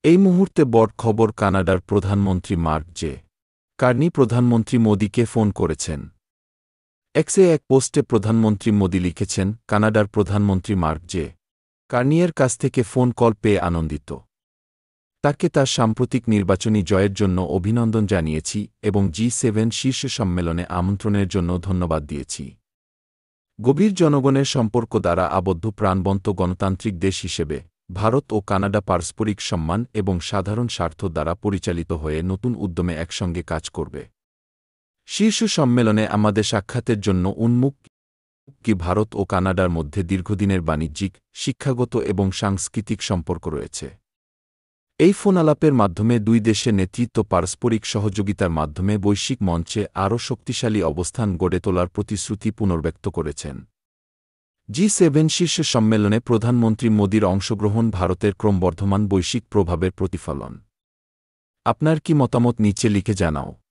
এই মুহূর্তে বড় খবর, কানাডার প্রধানমন্ত্রী মার্ক জে. কার্নি প্রধানমন্ত্রী মোদিকে ফোন করেছেন। এক্সে এক পোস্টে প্রধানমন্ত্রী মোদি লিখেছেন, কানাডার প্রধানমন্ত্রী মার্ক জে. কার্নিয়ের কাছ থেকে ফোন কল পেয়ে আনন্দিত। তাকে তার সাম্প্রতিক নির্বাচনী জয়ের জন্য অভিনন্দন জানিয়েছি এবং G7 শীর্ষ সম্মেলনে আমন্ত্রণের জন্য ধন্যবাদ দিয়েছি। গভীর জনগণের সম্পর্ক দ্বারা আবদ্ধ প্রাণবন্ত গণতান্ত্রিক দেশ হিসেবে ভারত ও কানাডা পারস্পরিক সম্মান এবং সাধারণ স্বার্থ দ্বারা পরিচালিত হয়ে নতুন উদ্যমে একসঙ্গে কাজ করবে। শীর্ষ সম্মেলনে আমাদের সাক্ষাতের জন্য উন্মুখ কি ভারত ও কানাডার মধ্যে দীর্ঘদিনের বাণিজ্যিক, শিক্ষাগত এবং সাংস্কৃতিক সম্পর্ক রয়েছে। এই ফোন আলাপের মাধ্যমে দুই দেশের নেতৃত্ব পারস্পরিক সহযোগিতার মাধ্যমে বৈশ্বিক মঞ্চে আরও শক্তিশালী অবস্থান গড়ে তোলার প্রতিশ্রুতি পুনর্ব্যক্ত করেছেন। G7 শীর্ষ সম্মেলনে প্রধানমন্ত্রী মোদির অংশগ্রহণ ভারতের ক্রমবর্ধমান বৈশ্বিক প্রভাবের প্রতিফলন। আপনার কি মতামত নিচে লিখে জানাও।